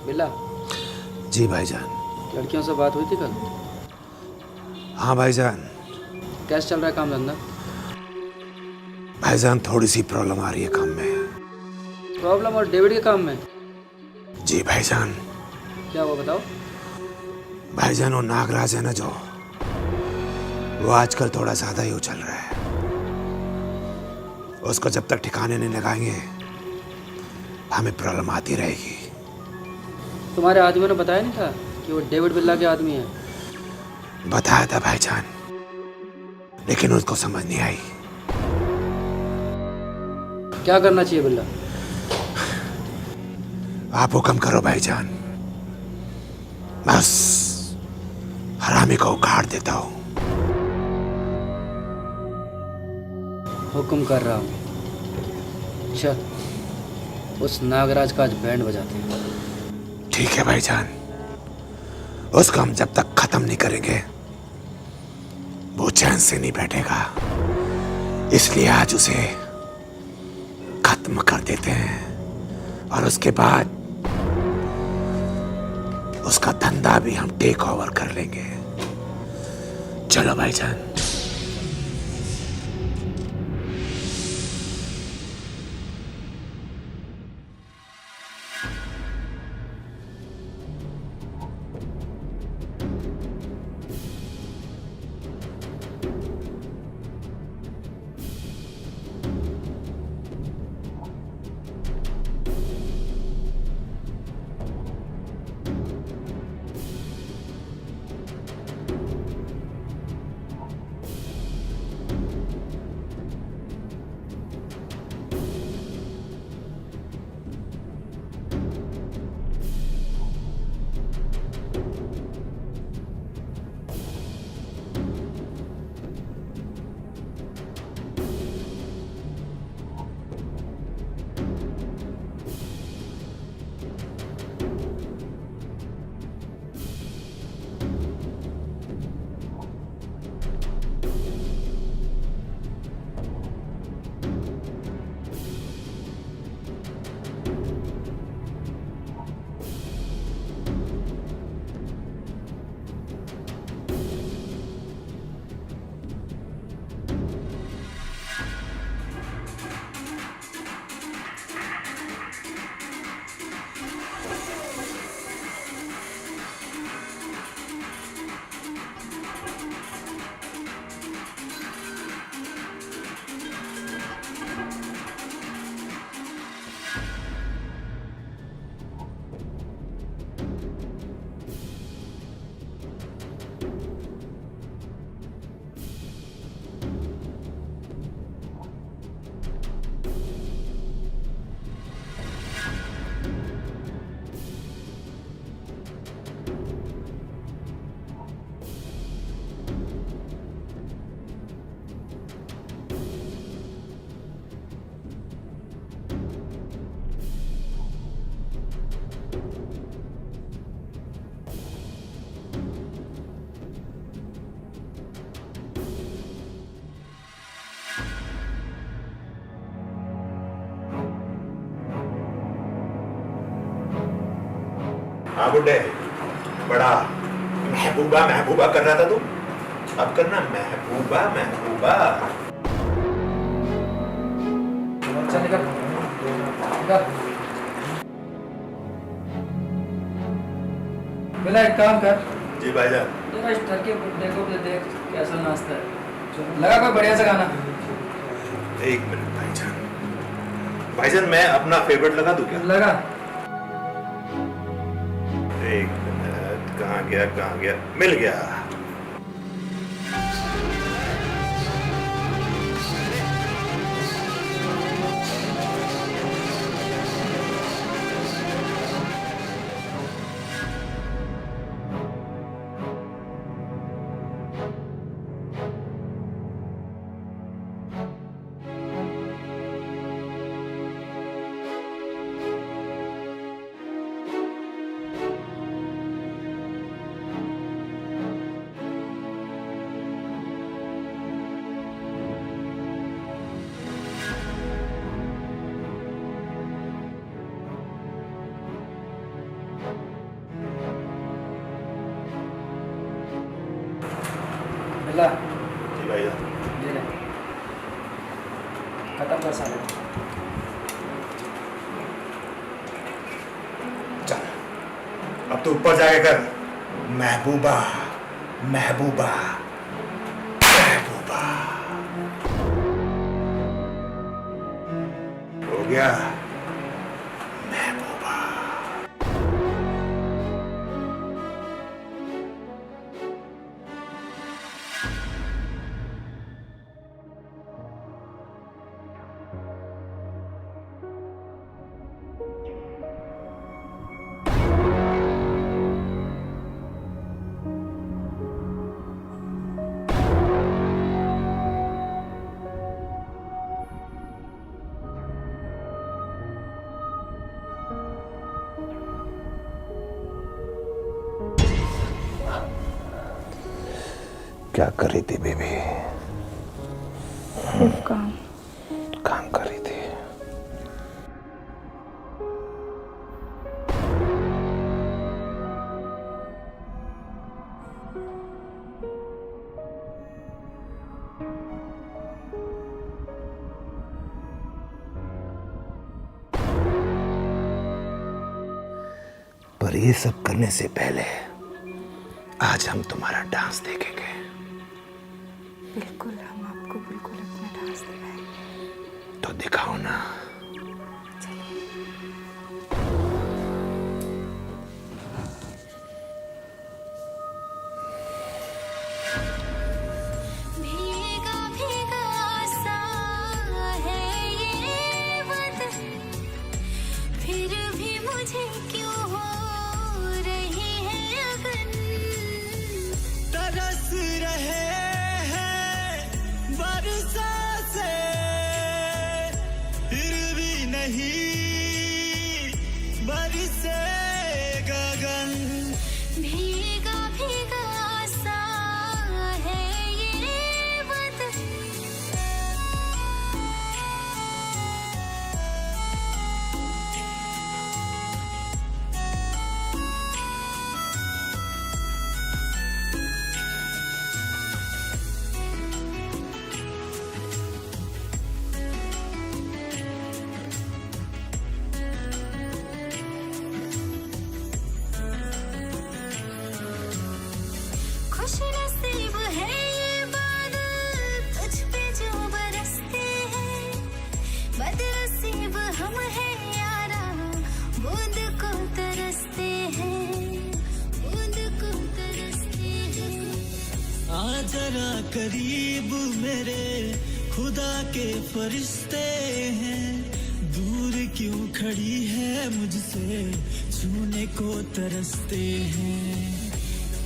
बिल्ला, जी भाईजान। लड़कियों से बात हुई थी कल? हाँ भाईजान। कैसे चल रहा है काम धंधा? भाईजान थोड़ी सी प्रॉब्लम आ रही है काम में। प्रॉब्लम और डेविड के काम में? जी भाईजान। क्या हुआ बताओ। भाईजान वो नागराज है ना जो, वो आजकल थोड़ा ज्यादा ही उछल रहा है। उसको जब तक ठिकाने नहीं लगाएंगे हमें प्रॉब्लम आती रहेगी। तुम्हारे आदमियों ने बताया नहीं था कि वो डेविड बिल्ला के आदमी है? बताया था भाईजान, लेकिन उसको समझ नहीं आई। क्या करना चाहिए बिल्ला? आप हुक्म करो भाईजान, बस हरामी को उखाड़ देता हूँ। हुक्म कर रहा हूँ। चल, उस नागराज का आज बैंड बजाते हैं। ठीक है भाईजान, उसको हम जब तक खत्म नहीं करेंगे वो चैन से नहीं बैठेगा, इसलिए आज उसे खत्म कर देते हैं और उसके बाद उसका धंधा भी हम टेक ओवर कर लेंगे। चलो भाईजान। हाँ बुड्ढे, बड़ा महबूबा महबूबा कर रहा था तू, अब करना महबूबा महबूबा। चल निकल, निकल। बिल्ला एक काम कर, जी भाईजान। जरा इस ठरके बुड्ढे को भी देख कैसा नाचता है। लगा कोई बढ़िया सा गाना। एक मिनट भाईजान, भाईजान मैं अपना फेवरेट लगा दूं क्या? लगा। एक मिनट, कहाँ गया, मिल गया। ला जी भाईजान। ले ले, खत्म कर साले। चल अब तू ऊपर जाके कर महबूबा महबूबा महबूबा। हो गया महबूबा। क्या कर रही थी बेबी? सिर्फ काम। काम कर रही थी। पर ये सब करने से पहले आज हम तुम्हारा डांस देखेंगे। बिल्कुल, हम आपको बिल्कुल अपना डांस दिखाएंगे। तो दिखाओ ना। भीगा भीगा सा है ये बदन, फिर भी मुझे क्यों हो रही है अगन। तरस रहे हैं बरसा से, फिर भी नहीं बरसे गगन। भीगा भीगा सा है ये बदन, खुश नसीब है ये बादल तुझ पे जो बरसते हैं। बदनसीब हम हैं यारा, बूंद को तरसते हैं, बूंद को तरसते हैं। आ जरा करीब मेरे खुदा के फरिश्ते हैं, दूर क्यों खड़ी है मुझसे, छूने को तरसते हैं।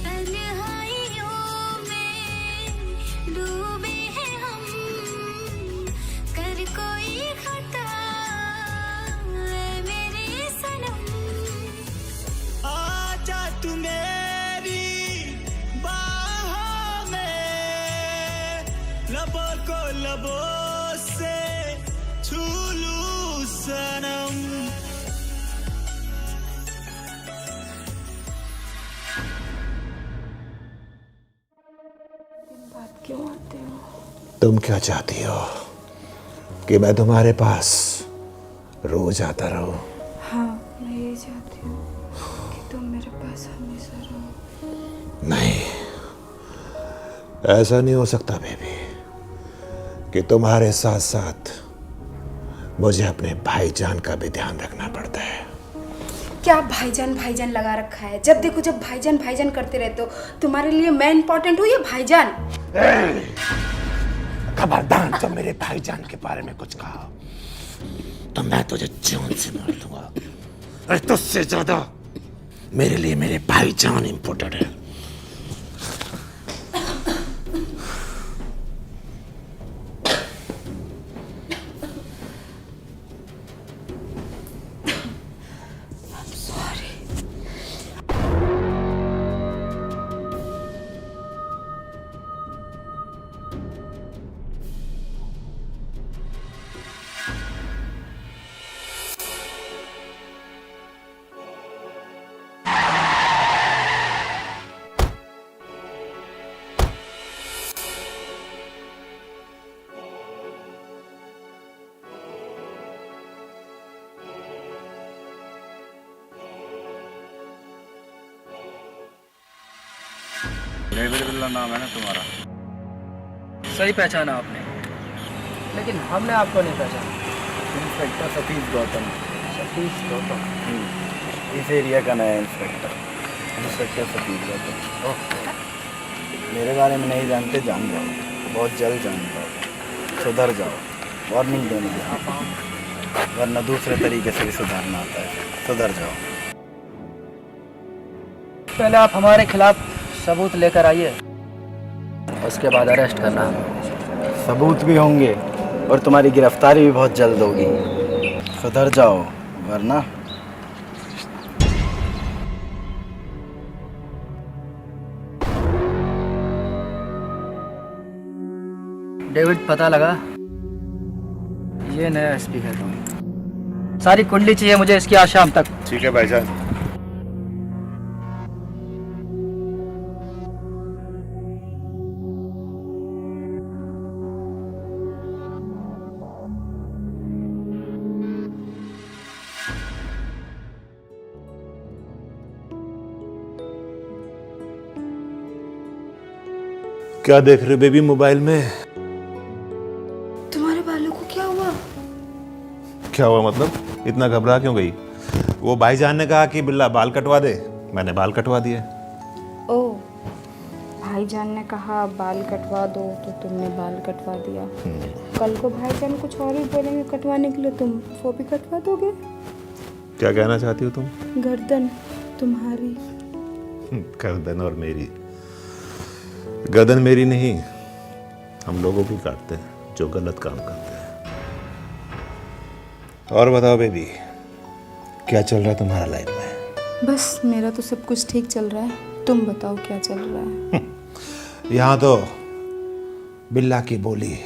तन्हाइयों में डूबे हैं हम, कर कोई खता ऐ मेरे सनम। आजा तू मेरी बाहों में, लबों को लबों से छू लूं सनम। बात क्यों आते हो? तुम क्या चाहती हो कि मैं तुम्हारे पास रोज आता रहूं? हाँ, मैं ये चाहती हूँ कि तुम मेरे पास हमेशा रहो। नहीं, ऐसा नहीं हो सकता बेबी कि तुम्हारे साथ साथ मुझे अपने भाईजान का भी ध्यान रखना पड़ता है। क्या भाईजान भाईजान लगा रखा है? जब देखो जब भाईजान भाईजान करते रहते हो। तुम्हारे लिए मैं इंपॉर्टेंट हूँ या भाईजान? खबरदार, जब मेरे भाईजान के बारे में कुछ कहा तो मैं तुझे जान से मार दूंगा। अरे तुझसे ज्यादा मेरे लिए मेरे भाईजान इंपॉर्टेंट है। डेविड बिल्ला नाम है ना तुम्हारा? सही पहचाना आपने, लेकिन हमने आपको नहीं पहचाना। इंस्पेक्टर सतीश गौतम। सतीश गौतम। इस एरिया का नया इंस्पेक्टर सतीश गौतम। मेरे बारे में नहीं जानते, जान जाओ, बहुत जल्द जान जाओ। सुधर जाओ, वार्निंग देने जाओ, वरना दूसरे तरीके से भी सुधारना आता है। सुधर जाओ। पहले आप हमारे खिलाफ सबूत लेकर आइए, उसके बाद अरेस्ट करना। सबूत भी होंगे और तुम्हारी गिरफ्तारी भी बहुत जल्द होगी। सुधर जाओ, वरना डेविड, पता लगा, ये नया एसपी है। सारी कुंडली चाहिए मुझे इसकी आज शाम तक। ठीक है भाईजान। क्या देख रहे हो बेबी मोबाइल में? तुम्हारे बालों को क्या हुआ? क्या हुआ मतलब? इतना घबरा क्यों गई? वो भाईजान ने कहा कि बिल्ला बाल कटवा दे, मैंने बाल कटवा दिए। ओ, भाईजान ने कहा बाल कटवा दो तो तुमने बाल कटवा दिया। कल को भाईजान कुछ और ही बोलेंगे कटवाने के लिए, तुम वो भी कटवा दोगे? क्या कहना चाहती हो तुम? गर्दन तुम्हारी। गर्दन और मेरी? गर्दन मेरी नहीं, हम लोगों की काटते हैं जो गलत काम करते हैं। और बताओ बेबी, क्या चल रहा है तुम्हारा लाइफ में? बस मेरा तो सब कुछ ठीक चल रहा है, तुम बताओ क्या चल रहा है? यहाँ तो बिल्ला की बोली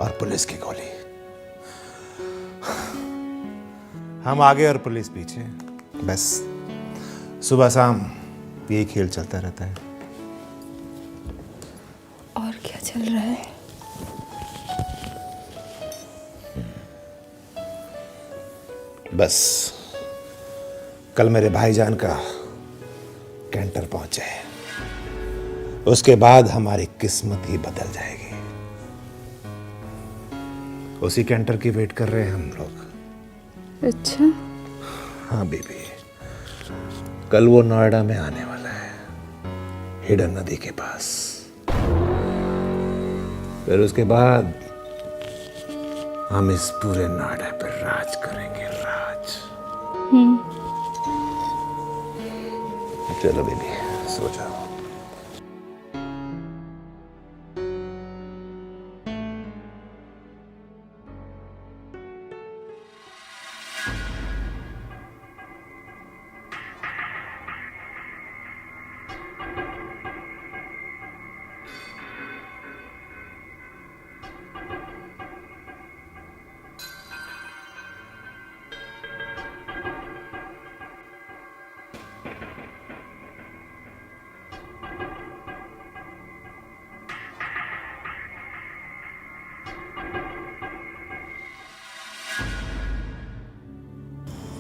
और पुलिस की गोली, हम आगे और पुलिस पीछे, बस सुबह शाम यही खेल चलता रहता है। और क्या चल रहा है? बस कल मेरे भाईजान का कैंटर पहुंचे, उसके बाद हमारी किस्मत ही बदल जाएगी। उसी कैंटर की वेट कर रहे हैं हम लोग। अच्छा, हाँ बेबी, कल वो नोएडा में आने वाला है, हिडन नदी के पास। फिर उसके बाद हम इस पूरे नोएडा पर राज करेंगे, राज। चलो बेबी, सो जाओ।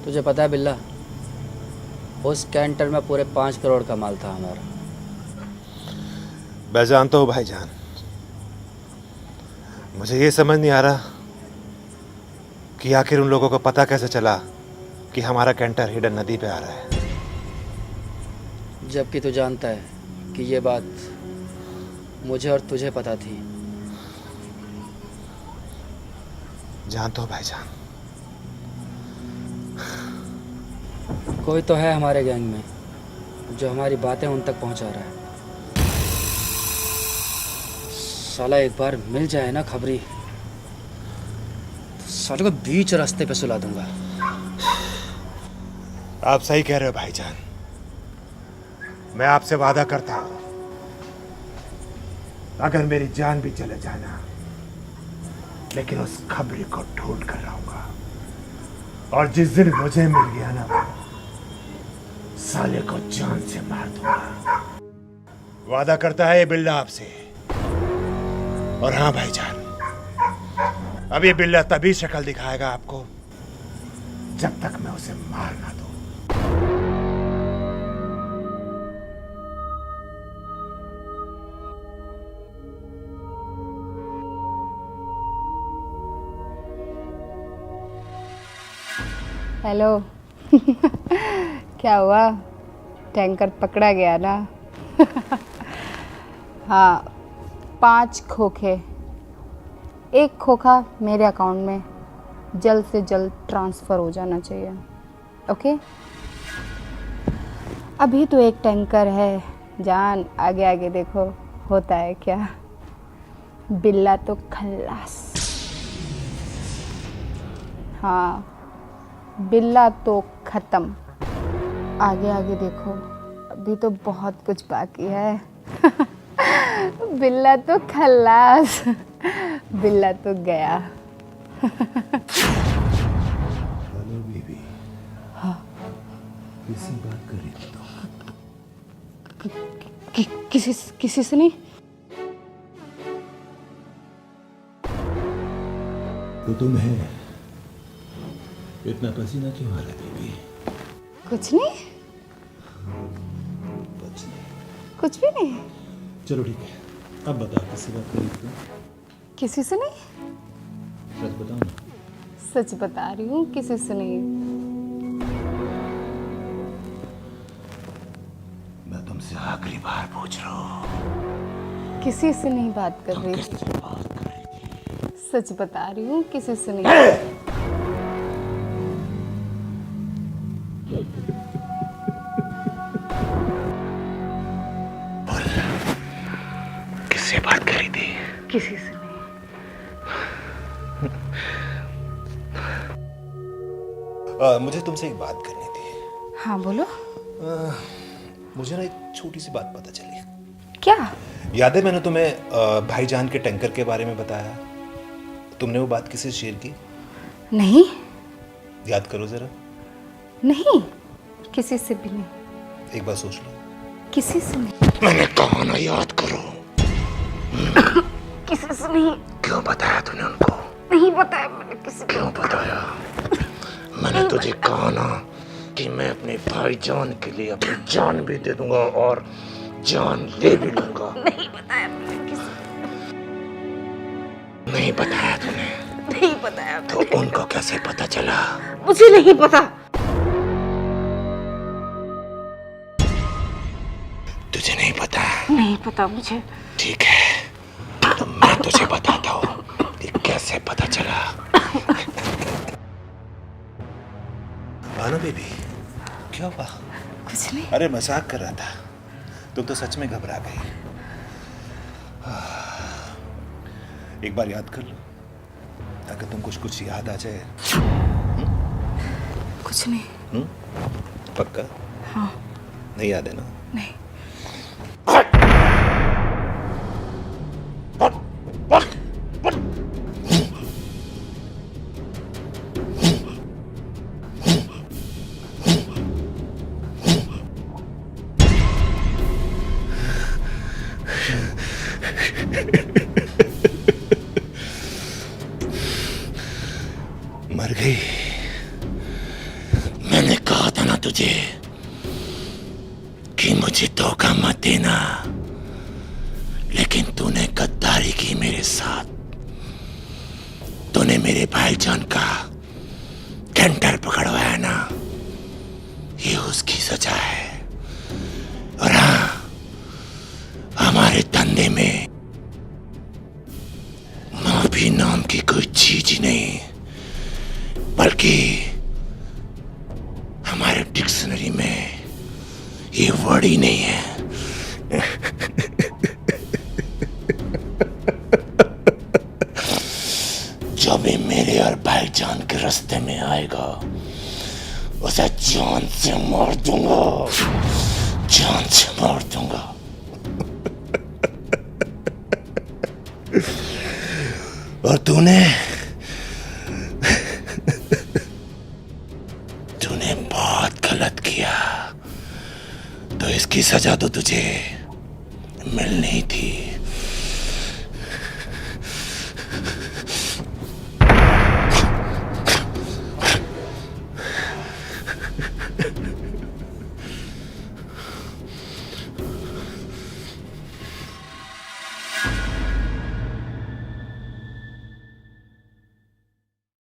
तुझे पता है बिल्ला, उस कैंटर में पूरे 5 करोड़ का माल था हमारा। मैं जानता हूँ भाईजान, मुझे ये समझ नहीं आ रहा कि आखिर उन लोगों को पता कैसे चला कि हमारा कैंटर हिडन नदी पे आ रहा है। जबकि तू जानता है कि ये बात मुझे और तुझे पता थी। जानता हूँ भाईजान। कोई तो है हमारे गैंग में जो हमारी बातें उन तक पहुंचा रहा है। साला एक बार मिल जाए ना खबरी, तो साले को बीच रास्ते पे सुला दूंगा। आप सही कह रहे हो भाईजान, मैं आपसे वादा करता हूं, अगर मेरी जान भी चले जाना, लेकिन उस खबरी को ढूंढ कर लाऊंगा। और जिस दिन मुझे मिल गया ना, साले को जान से मार दूंगा। वादा करता है ये बिल्ला आपसे। और हाँ भाईजान, अब ये बिल्ला तभी शक्ल दिखाएगा आपको जब तक मैं उसे मार ना दूं। हेलो। क्या हुआ, टैंकर पकड़ा गया ना? हाँ, 5 खोखे, 1 खोखा मेरे अकाउंट में जल्द से जल्द ट्रांसफ़र हो जाना चाहिए। ओके, अभी तो 1 टैंकर है जान, आगे आगे देखो होता है क्या। बिल्ला तो खल्लास। हाँ, बिल्ला तो ख़त्म, आगे आगे देखो अभी तो बहुत कुछ बाकी है। बिल्ला तो खल्लास, बिल्ला तो गया। Hello baby. हाँ। किसी बात कर रही थी किसी से नहीं। तो तुम है, इतना पसीना क्यों आ रहा है बेबी? कुछ नहीं, कुछ नहीं। कुछ भी नहीं। चलो ठीक है, अब बताओ किससे बात कर रही थी? किसी से नहीं, सच बताओ ना। सच बता रही हूँ, किसी से नहीं। मैं तुमसे आखिरी बार पूछ रहा हूँ, किसी से नहीं बात कर रही थी, किससे बात कर रही थी? सच बता रही हूँ, किसी से नहीं। किससे बात करी थी? किसी से नहीं। मुझे तुमसे एक बात करनी थी। हाँ बोलो। मुझे ना एक छोटी सी बात पता चली। क्या? याद है मैंने तुम्हें भाईजान के टैंकर के बारे में बताया? तुमने वो बात किसी से शेयर की? नहीं। याद करो जरा। नहीं, किसी से भी नहीं। एक बार सोच लो। किसी से नहीं। मैंने कहा ना याद करो। किसी से नहीं। क्यों बताया तूने उनको? नहीं बताया मैंने किसी को। क्यों बताया? मैंने तुझे कहा ना कि मैं अपने भाईजान के लिए अपनी जान भी दे दूंगा और जान ले भी लूंगा। नहीं बताया मैंने किसी नहीं बताया तूने? को। नहीं बताया। तो उनको कैसे पता चला? मुझे नहीं पता। तुझे नहीं पता? नहीं पता मुझे। ठीक है, तो मैं तुझे बताता हूँ कि कैसे पता चला। आना बेबी, क्या हुआ? कुछ नहीं। अरे मजाक कर रहा था, तुम तो सच में घबरा गई। एक बार याद कर लो, अगर तुम कुछ याद आ जाए। कुछ नहीं। पक्का? हाँ। नहीं याद है ना? नहीं। मर गई। मैंने कहा था ना तुझे कि मुझे धोखा मत देना, लेकिन तूने गद्दारी की मेरे साथ। तूने मेरे भाईजान का टेंडर पकड़वाया ना, ये उसकी सजा है। और हाँ, हमारे धंधे में माफी नाम की कोई चीज ही नहीं, बल्कि हमारे डिक्शनरी में ये वर्ड ही नहीं है। जो भी मेरे और भाईजान के रास्ते में आएगा उसे जान से मार दूंगा, जान से मार दूंगा। और तूने बहुत गलत किया, तो इसकी सजा तो तुझे मिलनी थी।